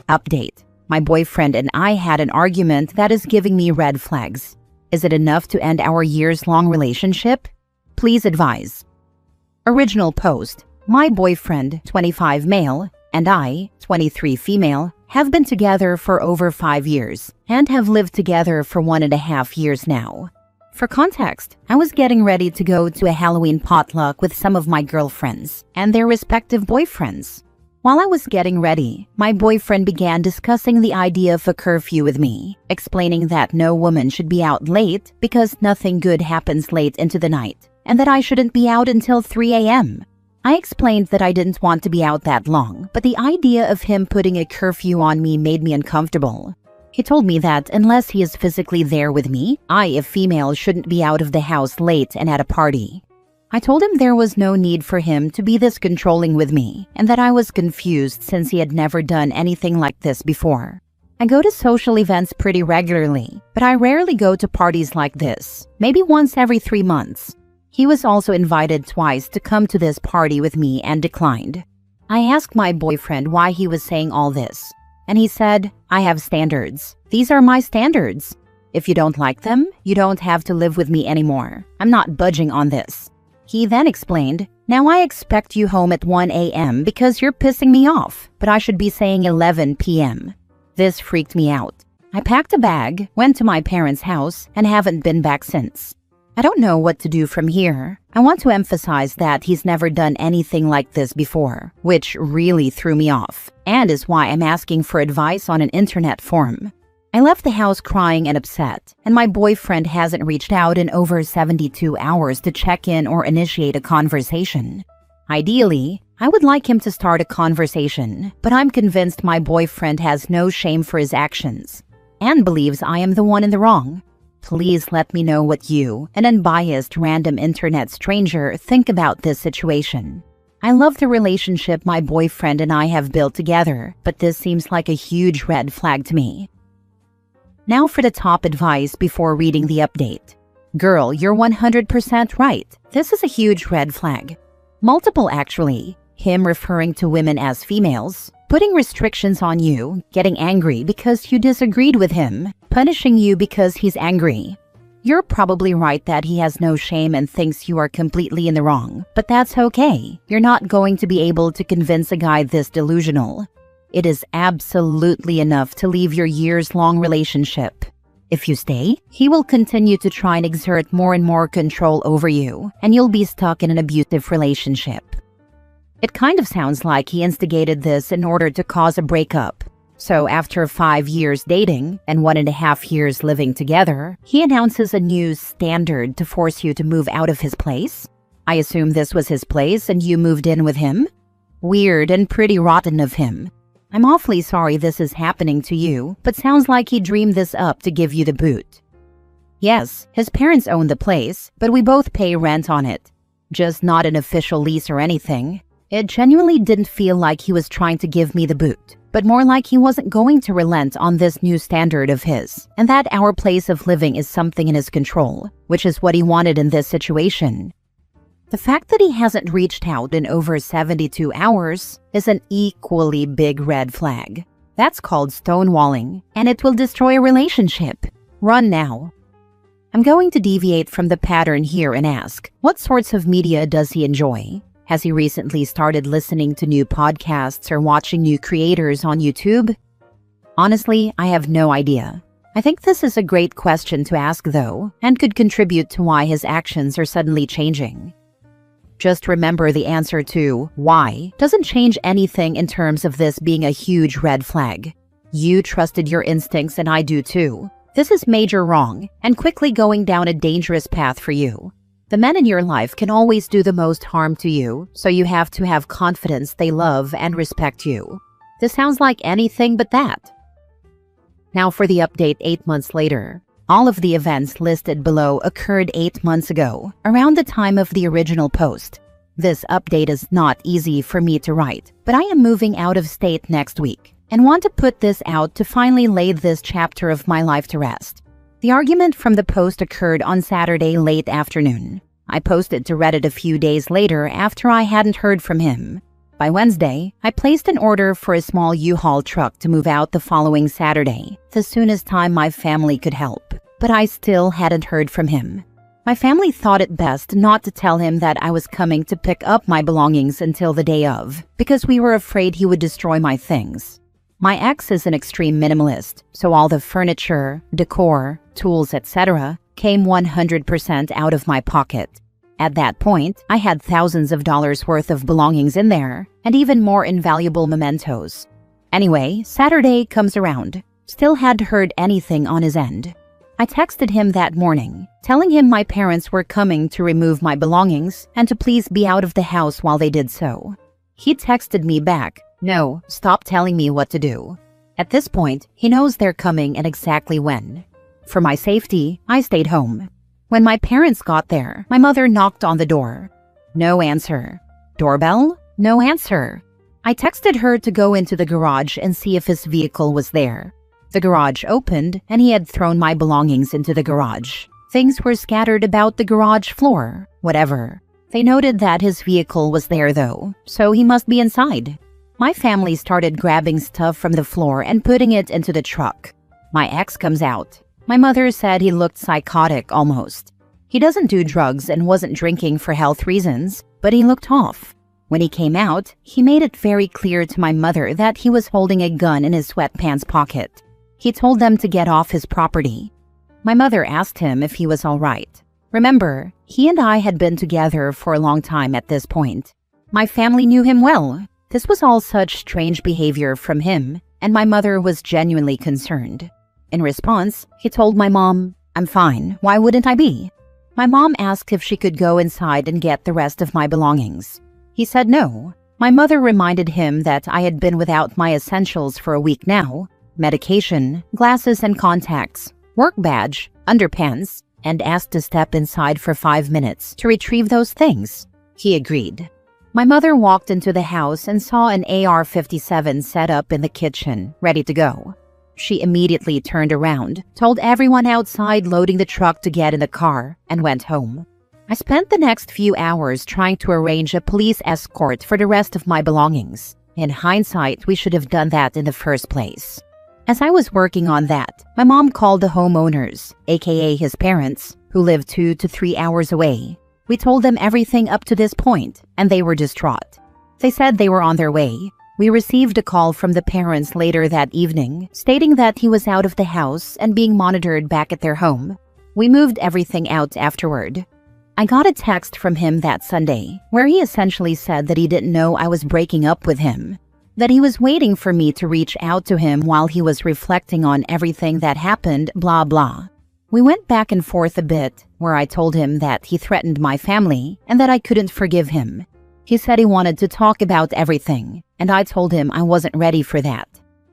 Update. My boyfriend and I had an argument that is giving me red flags. Is it enough to end our years-long relationship? Please advise. Original post. My boyfriend, 25 male, and I, 23 female, have been together for over 5 years and have lived together for 1.5 years now. For context, I was getting ready to go to a Halloween potluck with some of my girlfriends and their respective boyfriends. While I was getting ready, my boyfriend began discussing the idea of a curfew with me, explaining that no woman should be out late because nothing good happens late into the night, and that I shouldn't be out until 3 a.m. I explained that I didn't want to be out that long, but the idea of him putting a curfew on me made me uncomfortable. He told me that unless he is physically there with me, I, a female, shouldn't be out of the house late and at a party. I told him there was no need for him to be this controlling with me and that I was confused since he had never done anything like this before. I go to social events pretty regularly, but I rarely go to parties like this, maybe once every 3 months. He was also invited twice to come to this party with me and declined. I asked my boyfriend why he was saying all this, and he said, "I have standards. These are my standards. If you don't like them, you don't have to live with me anymore. I'm not budging on this." He then explained, "Now I expect you home at 1 a.m. because you're pissing me off, but I should be saying 11 p.m. This freaked me out. I packed a bag, went to my parents' house, and haven't been back since. I don't know what to do from here. I want to emphasize that he's never done anything like this before, which really threw me off, and is why I'm asking for advice on an internet forum. I left the house crying and upset, and my boyfriend hasn't reached out in over 72 hours to check in or initiate a conversation. Ideally, I would like him to start a conversation, but I'm convinced my boyfriend has no shame for his actions and believes I am the one in the wrong. Please let me know what you, an unbiased random internet stranger, think about this situation. I love the relationship my boyfriend and I have built together, but this seems like a huge red flag to me." Now for the top advice before reading the update. Girl, you're 100% right. This is a huge red flag. Multiple, actually. Him referring to women as females, putting restrictions on you, getting angry because you disagreed with him, punishing you because he's angry. You're probably right that he has no shame and thinks you are completely in the wrong, but that's okay. You're not going to be able to convince a guy this delusional. It is absolutely enough to leave your years-long relationship. If you stay, he will continue to try and exert more and more control over you, and you'll be stuck in an abusive relationship. It kind of sounds like he instigated this in order to cause a breakup. So after 5 years dating and 1.5 years living together, he announces a new standard to force you to move out of his place? I assume this was his place and you moved in with him? Weird and pretty rotten of him. I'm awfully sorry this is happening to you, but sounds like he dreamed this up to give you the boot. Yes, his parents own the place, but we both pay rent on it. Just not an official lease or anything. It genuinely didn't feel like he was trying to give me the boot, but more like he wasn't going to relent on this new standard of his, and that our place of living is something in his control, which is what he wanted in this situation. The fact that he hasn't reached out in over 72 hours is an equally big red flag. That's called stonewalling, and it will destroy a relationship. Run now. I'm going to deviate from the pattern here and ask, what sorts of media does he enjoy? Has he recently started listening to new podcasts or watching new creators on YouTube? Honestly, I have no idea. I think this is a great question to ask though, and could contribute to why his actions are suddenly changing. Just remember the answer to why doesn't change anything in terms of this being a huge red flag. You trusted your instincts and I do too. This is major wrong and quickly going down a dangerous path for you. The men in your life can always do the most harm to you, so you have to have confidence they love and respect you. This sounds like anything but that. Now for the update 8 months later. All of the events listed below occurred 8 months ago, around the time of the original post. This update is not easy for me to write, but I am moving out of state next week, and want to put this out to finally lay this chapter of my life to rest. The argument from the post occurred on Saturday late afternoon. I posted to Reddit a few days later after I hadn't heard from him. By Wednesday, I placed an order for a small U-Haul truck to move out the following Saturday, the soonest time my family could help. But I still hadn't heard from him. My family thought it best not to tell him that I was coming to pick up my belongings until the day of, because we were afraid he would destroy my things. My ex is an extreme minimalist, so all the furniture, decor, tools, etc. came 100% out of my pocket. At that point, I had thousands of dollars worth of belongings in there, and even more invaluable mementos. Anyway, Saturday comes around. Still hadn't heard anything on his end. I texted him that morning, telling him my parents were coming to remove my belongings and to please be out of the house while they did so. He texted me back, "No, stop telling me what to do." At this point, he knows they're coming and exactly when. For my safety, I stayed home. When my parents got there, my mother knocked on the door. No answer. Doorbell? No answer. I texted her to go into the garage and see if his vehicle was there. The garage opened, and he had thrown my belongings into the garage. Things were scattered about the garage floor. Whatever. They noted that his vehicle was there though, so he must be inside. My family started grabbing stuff from the floor and putting it into the truck. My ex comes out. My mother said he looked psychotic almost. He doesn't do drugs and wasn't drinking for health reasons, but he looked off. When he came out, he made it very clear to my mother that he was holding a gun in his sweatpants pocket. He told them to get off his property. My mother asked him if he was all right. Remember, he and I had been together for a long time at this point. My family knew him well. This was all such strange behavior from him, and my mother was genuinely concerned. In response, he told my mom, "I'm fine, why wouldn't I be?" My mom asked if she could go inside and get the rest of my belongings. He said no. My mother reminded him that I had been without my essentials for a week now: medication, glasses and contacts, work badge, underpants, and asked to step inside for 5 minutes to retrieve those things. He agreed. My mother walked into the house and saw an AR-57 set up in the kitchen, ready to go. She immediately turned around, told everyone outside loading the truck to get in the car, and went home. I spent the next few hours trying to arrange a police escort for the rest of my belongings. In hindsight, we should have done that in the first place. As I was working on that, my mom called the homeowners, aka his parents, who lived 2 to 3 hours away. We told them everything up to this point, and they were distraught. They said they were on their way. We received a call from the parents later that evening, stating that he was out of the house and being monitored back at their home. We moved everything out afterward. I got a text from him that Sunday, where he essentially said that he didn't know I was breaking up with him, that he was waiting for me to reach out to him while he was reflecting on everything that happened, blah blah. We went back and forth a bit, where I told him that he threatened my family and that I couldn't forgive him. He said he wanted to talk about everything, and I told him I wasn't ready for that.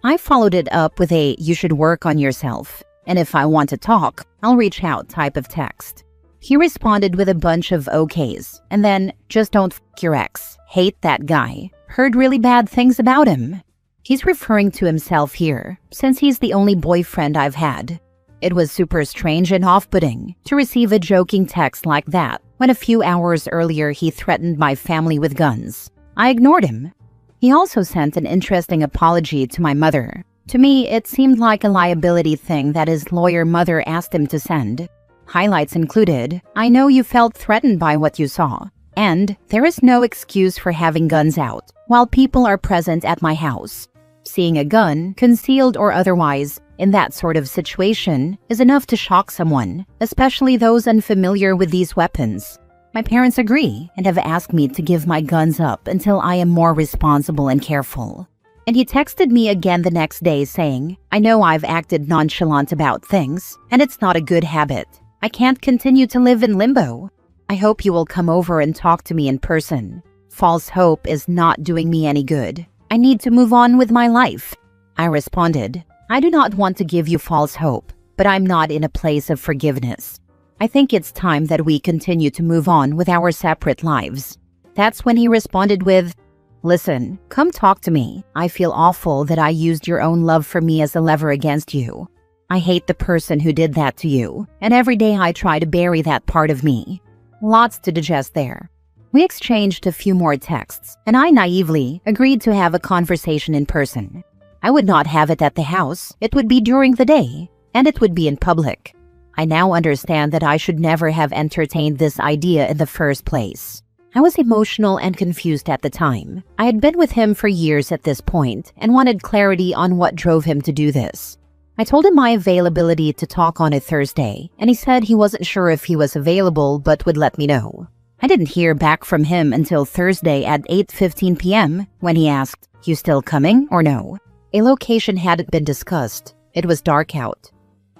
I followed it up with a "you should work on yourself, and if I want to talk, I'll reach out" type of text. He responded with a bunch of okays, and then "just don't f*** your ex, hate that guy, heard really bad things about him." He's referring to himself here, since he's the only boyfriend I've had. It was super strange and off-putting to receive a joking text like that when a few hours earlier he threatened my family with guns. I ignored him. He also sent an interesting apology to my mother. To me, it seemed like a liability thing that his lawyer mother asked him to send. Highlights included, "I know you felt threatened by what you saw, and there is no excuse for having guns out while people are present at my house. Seeing a gun, concealed or otherwise, in that sort of situation is enough to shock someone, especially those unfamiliar with these weapons. My parents agree and have asked me to give my guns up until I am more responsible and careful." And he texted me again the next day saying, "I know I've acted nonchalant about things, and it's not a good habit. I can't continue to live in limbo. I hope you will come over and talk to me in person. False hope is not doing me any good. I need to move on with my life." I responded, "I do not want to give you false hope, but I'm not in a place of forgiveness. I think it's time that we continue to move on with our separate lives." That's when he responded with, "Listen, come talk to me. I feel awful that I used your own love for me as a lever against you. I hate the person who did that to you, and every day I try to bury that part of me." Lots to digest there. We exchanged a few more texts, and I naively agreed to have a conversation in person. I would not have it at the house, it would be during the day, and it would be in public. I now understand that I should never have entertained this idea in the first place. I was emotional and confused at the time. I had been with him for years at this point and wanted clarity on what drove him to do this. I told him my availability to talk on a Thursday, and he said he wasn't sure if he was available but would let me know. I didn't hear back from him until Thursday at 8:15 p.m. when he asked, "You still coming or no?" A location hadn't been discussed. It was dark out.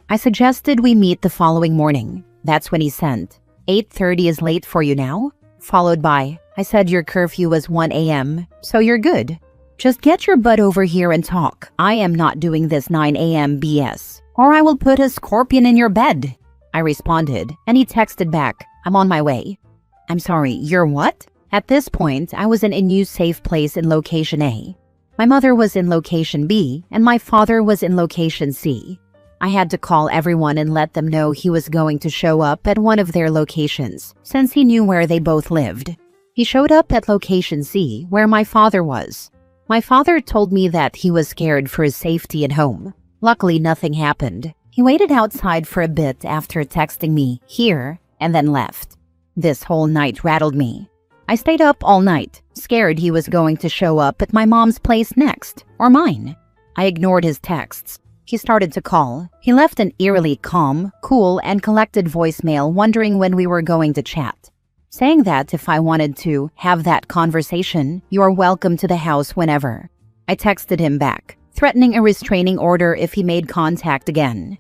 I suggested we meet the following morning. That's when he sent, "8:30 is late for you now?" Followed by, "I said your curfew was 1 a.m., so you're good. Just get your butt over here and talk. I am not doing this 9 a.m. BS, or I will put a scorpion in your bed." I responded, and he texted back, "I'm on my way." "I'm sorry, you're what?" At this point, I was in a new safe place in location A. My mother was in location B, and my father was in location C. I had to call everyone and let them know he was going to show up at one of their locations, since he knew where they both lived. He showed up at location C, where my father was. My father told me that he was scared for his safety at home. Luckily, nothing happened. He waited outside for a bit after texting me, "Here," and then left. This whole night rattled me. I stayed up all night, scared he was going to show up at my mom's place next, or mine. I ignored his texts. He started to call. He left an eerily calm, cool, and collected voicemail wondering when we were going to chat, saying that if I wanted to have that conversation, you are welcome to the house whenever. I texted him back, threatening a restraining order if he made contact again.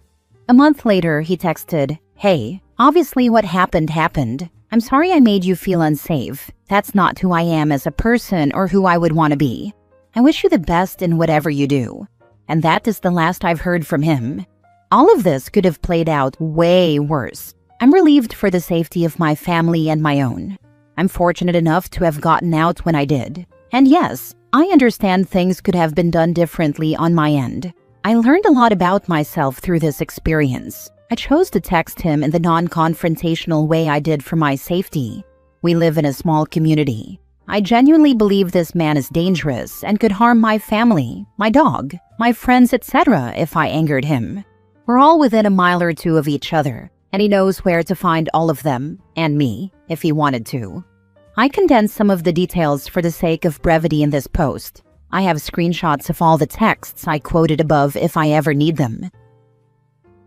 A month later, he texted, "Hey, obviously what happened happened. I'm sorry I made you feel unsafe. That's not who I am as a person or who I would want to be. I wish you the best in whatever you do." And that is the last I've heard from him. All of this could have played out way worse. I'm relieved for the safety of my family and my own. I'm fortunate enough to have gotten out when I did. And yes, I understand things could have been done differently on my end. I learned a lot about myself through this experience. I chose to text him in the non-confrontational way I did for my safety. We live in a small community. I genuinely believe this man is dangerous and could harm my family, my dog, my friends, etc. if I angered him. We're all within a mile or two of each other, and he knows where to find all of them, and me, if he wanted to. I condensed some of the details for the sake of brevity in this post. I have screenshots of all the texts I quoted above if I ever need them.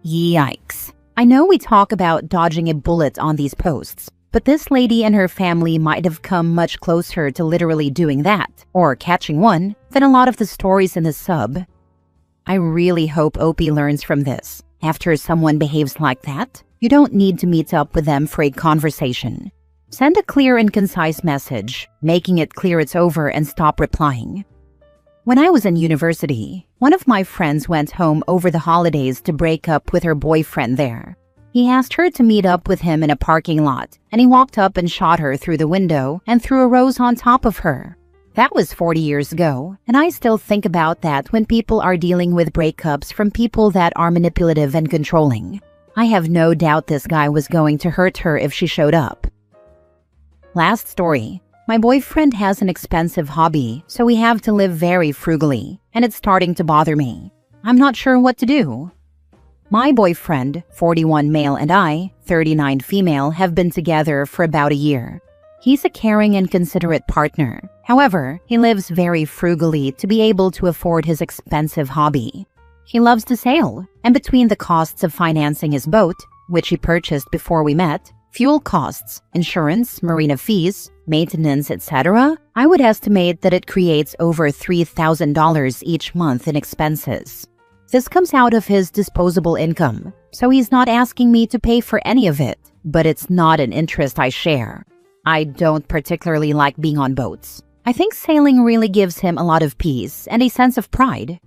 Yikes. I know we talk about dodging a bullet on these posts, but this lady and her family might have come much closer to literally doing that, or catching one, than a lot of the stories in the sub. I really hope Opie learns from this. After someone behaves like that, you don't need to meet up with them for a conversation. Send a clear and concise message, making it clear it's over and stop replying. When I was in university, one of my friends went home over the holidays to break up with her boyfriend there. He asked her to meet up with him in a parking lot, and he walked up and shot her through the window and threw a rose on top of her. That was 40 years ago, and I still think about that when people are dealing with breakups from people that are manipulative and controlling. I have no doubt this guy was going to hurt her if she showed up. Last story. My boyfriend has an expensive hobby, so we have to live very frugally, and it's starting to bother me. I'm not sure what to do. My boyfriend, 41 male, and I, 39 female, have been together for about a year. He's a caring and considerate partner. However, he lives very frugally to be able to afford his expensive hobby. He loves to sail, and between the costs of financing his boat, which he purchased before we met, fuel costs, insurance, marina fees, maintenance, etc., I would estimate that it creates over $3,000 each month in expenses. This comes out of his disposable income, so he's not asking me to pay for any of it, but it's not an interest I share. I don't particularly like being on boats. I think sailing really gives him a lot of peace and a sense of pride.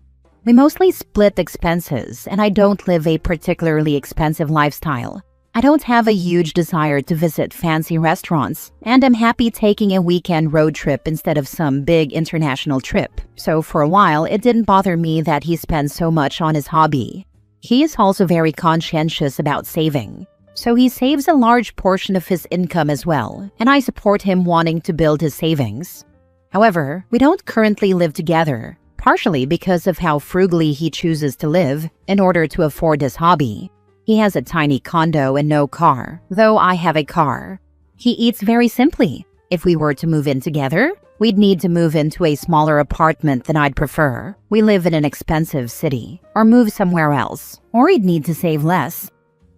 We mostly split expenses, and I don't live a particularly expensive lifestyle. I don't have a huge desire to visit fancy restaurants, and I'm happy taking a weekend road trip instead of some big international trip. So for a while, it didn't bother me that he spends so much on his hobby. He is also very conscientious about saving. So he saves a large portion of his income as well, and I support him wanting to build his savings. However, we don't currently live together, partially because of how frugally he chooses to live in order to afford his hobby. He has a tiny condo and no car, though I have a car. He eats very simply. If we were to move in together, we'd need to move into a smaller apartment than I'd prefer. We live in an expensive city, or move somewhere else, or he'd need to save less.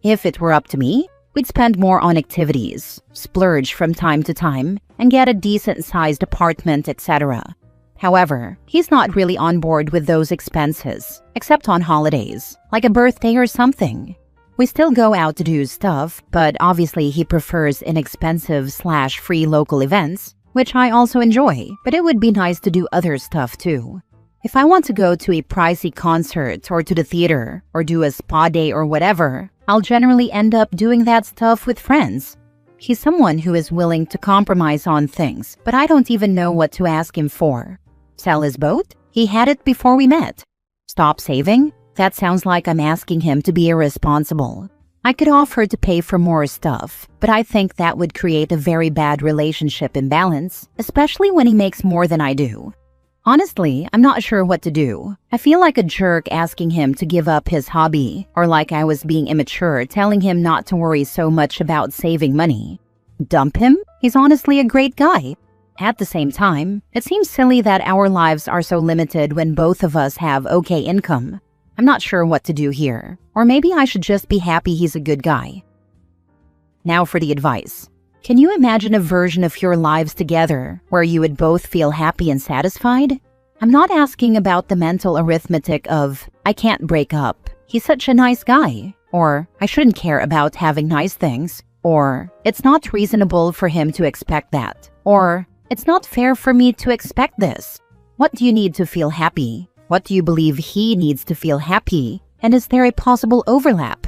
If it were up to me, we'd spend more on activities, splurge from time to time, and get a decent-sized apartment, etc. However, he's not really on board with those expenses, except on holidays, like a birthday or something. We still go out to do stuff, but obviously he prefers inexpensive/free local events, which I also enjoy, but it would be nice to do other stuff too. If I want to go to a pricey concert or to the theater or do a spa day or whatever, I'll generally end up doing that stuff with friends. He's someone who is willing to compromise on things, but I don't even know what to ask him for. Sell his boat? He had it before we met. Stop saving? That sounds like I'm asking him to be irresponsible. I could offer to pay for more stuff, but I think that would create a very bad relationship imbalance, especially when he makes more than I do. Honestly, I'm not sure what to do. I feel like a jerk asking him to give up his hobby, or like I was being immature telling him not to worry so much about saving money. Dump him? He's honestly a great guy. At the same time, it seems silly that our lives are so limited when both of us have okay income. I'm not sure what to do here, or maybe I should just be happy he's a good guy. Now for the advice. Can you imagine a version of your lives together where you would both feel happy and satisfied? I'm not asking about the mental arithmetic of, I can't break up, he's such a nice guy, or I shouldn't care about having nice things, or it's not reasonable for him to expect that, or it's not fair for me to expect this. What do you need to feel happy? What do you believe he needs to feel happy? And is there a possible overlap?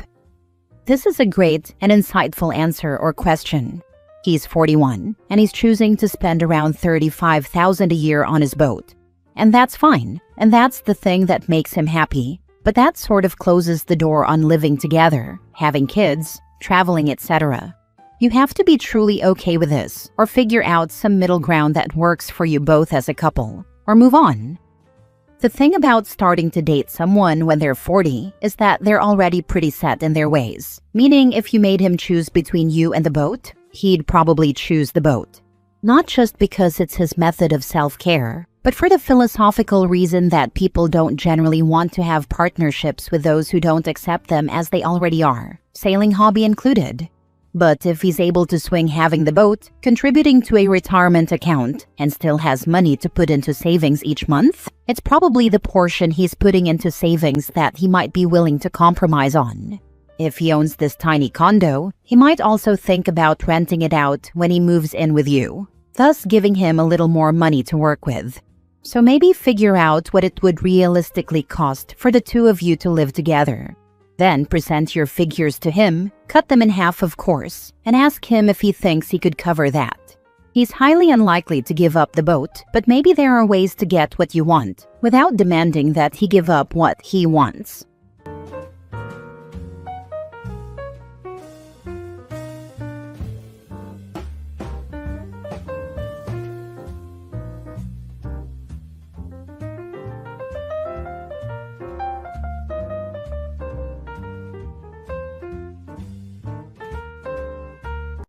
This is a great and insightful answer or question. He's 41, and he's choosing to spend around $35,000 a year on his boat. And that's fine, and that's the thing that makes him happy. But that sort of closes the door on living together, having kids, traveling, etc. You have to be truly okay with this, or figure out some middle ground that works for you both as a couple, or move on. The thing about starting to date someone when they're 40 is that they're already pretty set in their ways. Meaning if you made him choose between you and the boat, he'd probably choose the boat. Not just because it's his method of self-care, but for the philosophical reason that people don't generally want to have partnerships with those who don't accept them as they already are, sailing hobby included. But if he's able to swing having the boat, contributing to a retirement account, and still has money to put into savings each month, it's probably the portion he's putting into savings that he might be willing to compromise on. If he owns this tiny condo, he might also think about renting it out when he moves in with you, thus giving him a little more money to work with. So maybe figure out what it would realistically cost for the two of you to live together. Then present your figures to him, cut them in half of course, and ask him if he thinks he could cover that. He's highly unlikely to give up the boat, but maybe there are ways to get what you want, without demanding that he give up what he wants.